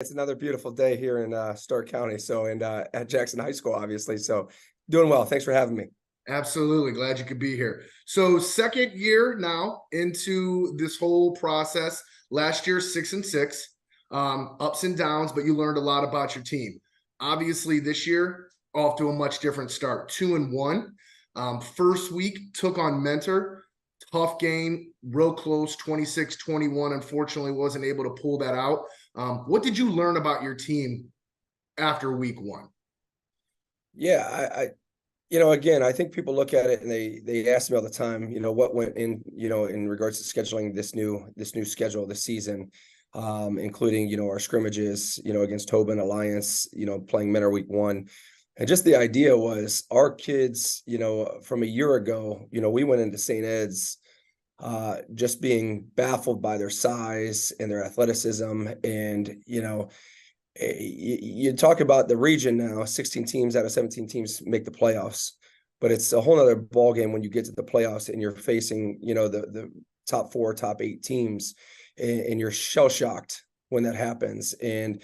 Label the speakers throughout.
Speaker 1: It's another beautiful day here in Stark County. And at Jackson High School, obviously. So doing well. Thanks for having me.
Speaker 2: Absolutely. Glad you could be here. So, second year now into this whole process. Last year, 6-6, ups and downs, but you learned a lot about your team. Obviously, this year, off to a much different start, 2-1. First week, took on Mentor. Tough game, real close, 26-21. Unfortunately, wasn't able to pull that out. What did you learn about your team after week one?
Speaker 1: Yeah, again, I think people look at it and they ask me all the time, what went in, in regards to scheduling this new schedule this season, including, our scrimmages, against Tobin Alliance, playing Mentor week one. And just the idea was our kids, from a year ago, we went into St. Ed's just being baffled by their size and their athleticism. And, you talk about the region now, 16 teams out of 17 teams make the playoffs, but it's a whole nother ball game when you get to the playoffs and you're facing, the top 4, top 8 teams, and you're shell shocked when that happens. And,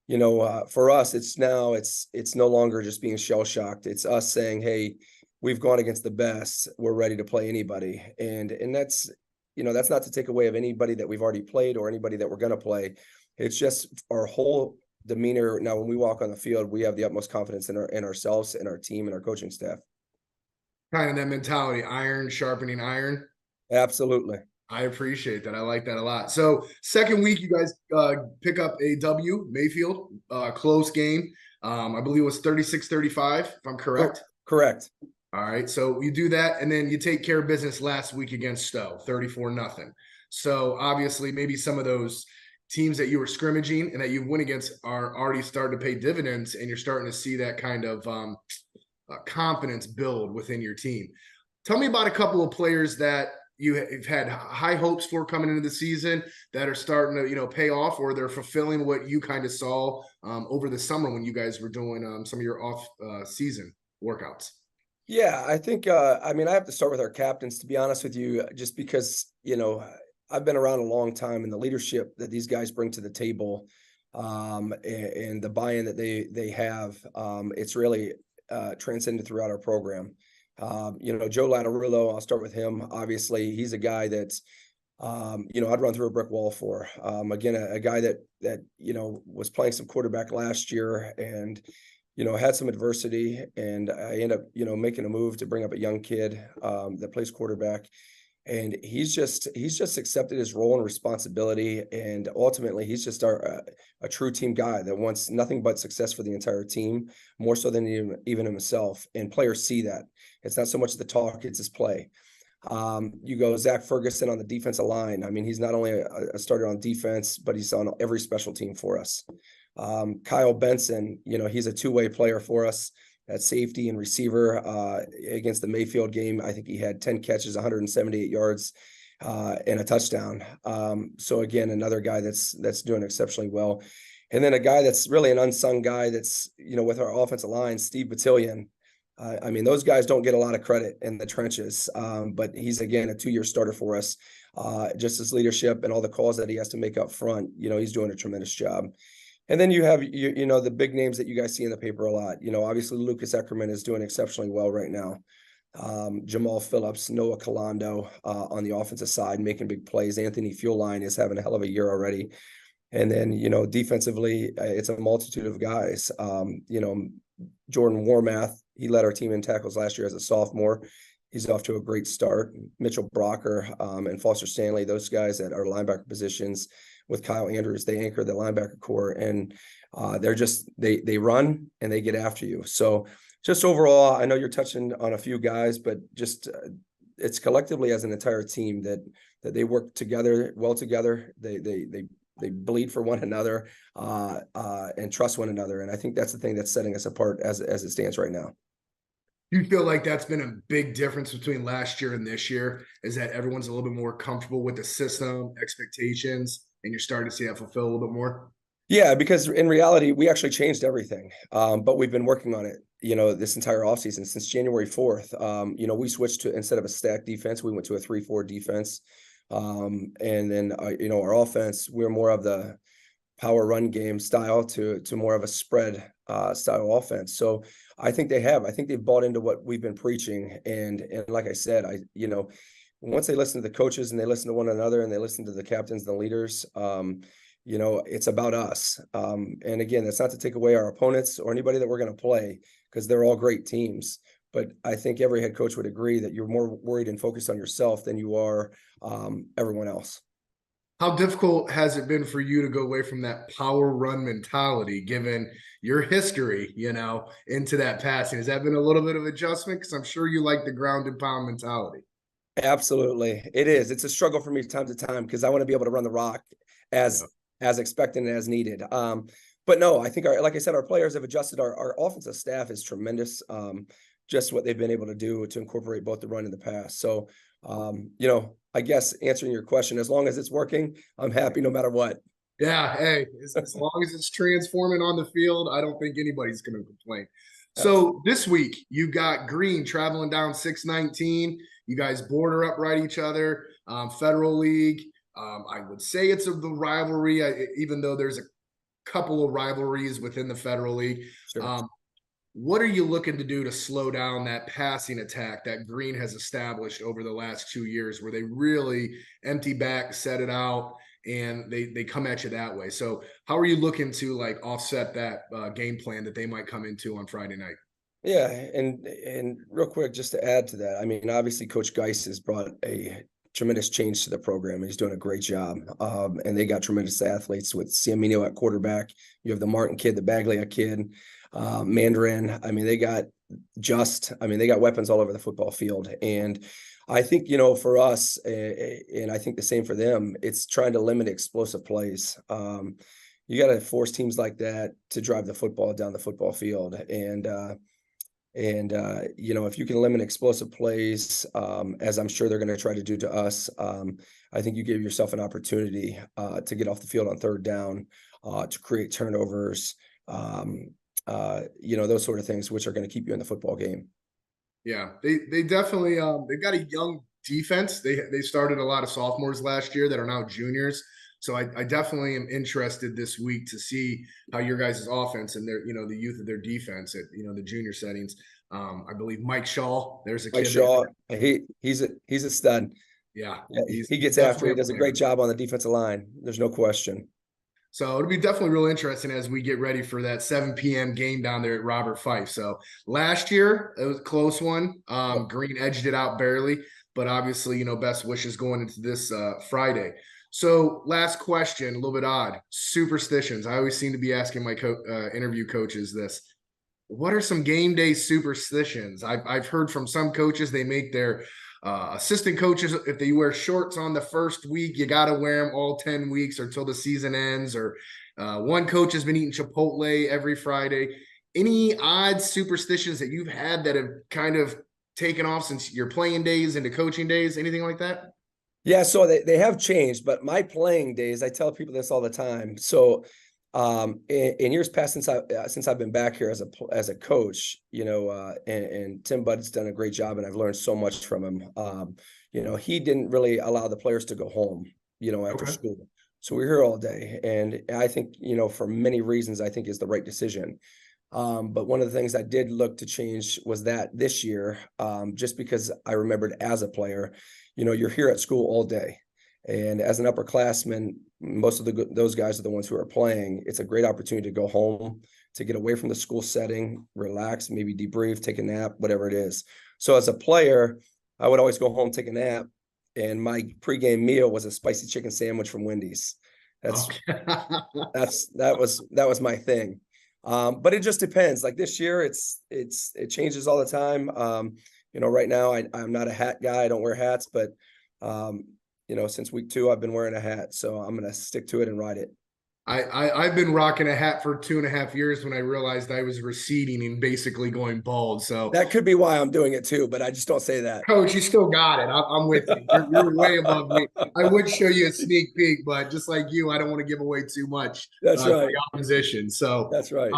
Speaker 1: for us, it's no longer just being shell shocked. It's us saying, hey, we've gone against the best. We're ready to play anybody. And that's, that's not to take away of anybody that we've already played or anybody that we're going to play. It's just our whole demeanor. Now, when we walk on the field, we have the utmost confidence in ourselves and our team and our coaching staff.
Speaker 2: Kind of that mentality, iron sharpening iron.
Speaker 1: Absolutely.
Speaker 2: I appreciate that. I like that a lot. So, second week, you guys pick up a W, Mayfield, close game. I believe it was 36-35, if I'm correct.
Speaker 1: Correct.
Speaker 2: All right. So you do that, and then you take care of business last week against Stowe, 34-0. So obviously, maybe some of those teams that you were scrimmaging and that you went against are already starting to pay dividends, and you're starting to see that kind of confidence build within your team. Tell me about a couple of players that you've had high hopes for coming into the season that are starting to, pay off, or they're fulfilling what you kind of saw over the summer when you guys were doing some of your off season workouts.
Speaker 1: Yeah, I think, I have to start with our captains, to be honest with you, just because, I've been around a long time, and the leadership that these guys bring to the table, and the buy-in that they have, it's really transcended throughout our program. Joe Lattarulo, I'll start with him. Obviously, he's a guy that, I'd run through a brick wall for. Again, a guy that was playing some quarterback last year and had some adversity, and I end up, making a move to bring up a young kid that plays quarterback. And he's just accepted his role and responsibility. And ultimately, he's just a true team guy that wants nothing but success for the entire team, more so than even himself. And players see that. It's not so much the talk, it's his play. You go Zach Ferguson on the defensive line. He's not only a starter on defense, but he's on every special team for us. Kyle Benson, he's a two-way player for us at safety and receiver. Against the Mayfield game, I think he had 10 catches, 178 yards, and a touchdown. So again, another guy that's doing exceptionally well. And then a guy that's really an unsung guy that's, with our offensive line, Steve Batillion. Those guys don't get a lot of credit in the trenches, but he's, again, a 2-year starter for us. Just his leadership and all the calls that he has to make up front, he's doing a tremendous job. And then you have, the big names that you guys see in the paper a lot. Obviously, Lucas Eckerman is doing exceptionally well right now. Jamal Phillips, Noah Colando on the offensive side, making big plays. Anthony Fueline is having a hell of a year already. And then, defensively, it's a multitude of guys. Jordan Warmath, he led our team in tackles last year as a sophomore. He's off to a great start. Mitchell Brocker and Foster Stanley, those guys at our linebacker positions with Kyle Andrews, they anchor the linebacker core, and they run and they get after you. So just overall, I know you're touching on a few guys, but just it's collectively as an entire team that they work together well together. They bleed for one another and trust one another. And I think that's the thing that's setting us apart as it stands right now.
Speaker 2: Do you feel like that's been a big difference between last year and this year, is that everyone's a little bit more comfortable with the system, expectations, and you're starting to see that fulfill a little bit more?
Speaker 1: Yeah, because in reality, we actually changed everything, but we've been working on it, this entire offseason since January 4th. We switched to, instead of a stacked defense, we went to a 3-4 defense. And then, our offense, we're more of the power run game style to more of a spread style offense. So I think they have. I think they've bought into what we've been preaching. And like I said, once they listen to the coaches and they listen to one another and they listen to the captains and the leaders, it's about us. And again, that's not to take away our opponents or anybody that we're going to play, because they're all great teams. But I think every head coach would agree that you're more worried and focused on yourself than you are everyone else.
Speaker 2: How difficult has it been for you to go away from that power run mentality, given your history, into that passing? Has that been a little bit of adjustment? Because I'm sure you like the ground and pound mentality.
Speaker 1: Absolutely. It is. It's a struggle for me time to time because I want to be able to run the rock as expected and as needed. But no, I think like I said, our players have adjusted. Our offensive staff is tremendous. Just what they've been able to do to incorporate both the run and the pass. So, I guess answering your question, as long as it's working, I'm happy no matter what.
Speaker 2: Yeah, hey, as long as it's transforming on the field, I don't think anybody's going to complain.
Speaker 1: Absolutely.
Speaker 2: So this week, you got Green traveling down 619. You guys border up right each other. Federal League. I would say it's of the rivalry, even though there's a couple of rivalries within the Federal League.
Speaker 1: Sure.
Speaker 2: What are you looking to do to slow down that passing attack that Green has established over the last 2 years, where they really empty back, set it out, and they come at you that way? So how are you looking to offset that game plan that they might come into on Friday night?
Speaker 1: Yeah, and real quick, just to add to that, I mean, obviously, Coach Geis has brought a tremendous change to the program, and he's doing a great job. And they got tremendous athletes with Ciamino at quarterback. You have the Martin kid, the Baglia kid, Mandarin. I mean, they got weapons all over the football field. And I think, for us, and I think the same for them, it's trying to limit explosive plays. You got to force teams like that to drive the football down the football field. And if you can limit explosive plays, as I'm sure they're going to try to do to us, I think you give yourself an opportunity to get off the field on third down, to create turnovers, those sort of things, which are going to keep you in the football game.
Speaker 2: Yeah, they definitely they've got a young defense. They started a lot of sophomores last year that are now juniors. So I definitely am interested this week to see how your guys' offense and their, the youth of their defense at, the junior settings. I believe Mike Shaw, there's a
Speaker 1: Mike
Speaker 2: kid.
Speaker 1: Shaw, he's a stud.
Speaker 2: Yeah.
Speaker 1: He gets after. He does a great job on the defensive line. There's no question.
Speaker 2: So it'll be definitely real interesting as we get ready for that 7 p.m. game down there at Robert Fife. So last year, it was a close one. Green edged it out barely, but obviously, best wishes going into this Friday. So last question, a little bit odd. Superstitions. I always seem to be asking my interview coaches this. What are some game day superstitions? I've heard from some coaches, they make their assistant coaches, if they wear shorts on the first week, you got to wear them all 10 weeks or till the season ends. Or one coach has been eating Chipotle every Friday. Any odd superstitions that you've had that have kind of taken off since your playing days into coaching days? Anything like that?
Speaker 1: Yeah, so they have changed, but my playing days, I tell people this all the time. So in years past, since I've been back here as a coach, and Tim Budd's done a great job, and I've learned so much from him. He didn't really allow the players to go home, after school. So we're here all day, and I think, for many reasons, I think is the right decision. But one of the things I did look to change was that this year, just because I remembered as a player, you're here at school all day. And as an upperclassman, most of those guys are the ones who are playing. It's a great opportunity to go home, to get away from the school setting, relax, maybe debrief, take a nap, whatever it is. So as a player, I would always go home, take a nap, and my pregame meal was a spicy chicken sandwich from Wendy's. That was my thing. But it just depends. Like this year, it changes all the time. Right now I'm not a hat guy. I don't wear hats, but since week 2, I've been wearing a hat, so I'm going to stick to it and ride it.
Speaker 2: I've been rocking a hat for 2.5 years when I realized I was receding and basically going bald. So
Speaker 1: that could be why I'm doing it too, but I just don't say that.
Speaker 2: Coach, you still got it. I'm with you. You're way above me. I would show you a sneak peek, but just like you, I don't want to give away too much.
Speaker 1: That's right.
Speaker 2: To the opposition. So
Speaker 1: that's right.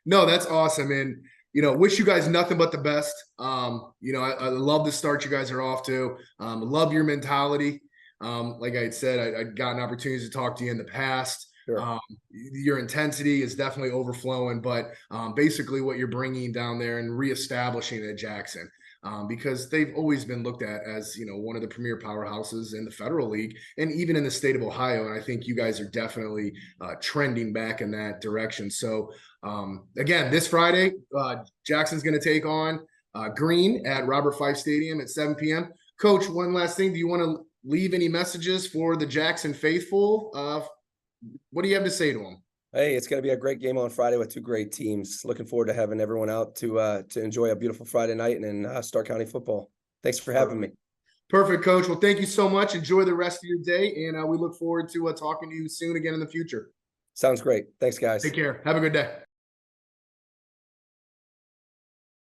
Speaker 2: No, that's awesome. And, wish you guys nothing but the best. I love the start you guys are off to. Love your mentality. Like I said, I'd gotten opportunities to talk to you in the past.
Speaker 1: Sure.
Speaker 2: Your intensity is definitely overflowing, but basically what you're bringing down there and reestablishing at Jackson. Because they've always been looked at as, one of the premier powerhouses in the federal league and even in the state of Ohio. And I think you guys are definitely trending back in that direction. So again, this Friday, Jackson's going to take on Green at Robert Fife Stadium at 7 p.m. Coach, one last thing. Do you want to leave any messages for the Jackson faithful? What do you have to say to them?
Speaker 1: Hey, it's going to be a great game on Friday with two great teams. Looking forward to having everyone out to enjoy a beautiful Friday night and in Stark County football. Thanks for having me.
Speaker 2: Perfect, Coach. Well, thank you so much. Enjoy the rest of your day, and we look forward to talking to you soon again in the future.
Speaker 1: Sounds great. Thanks, guys.
Speaker 2: Take care. Have a good day.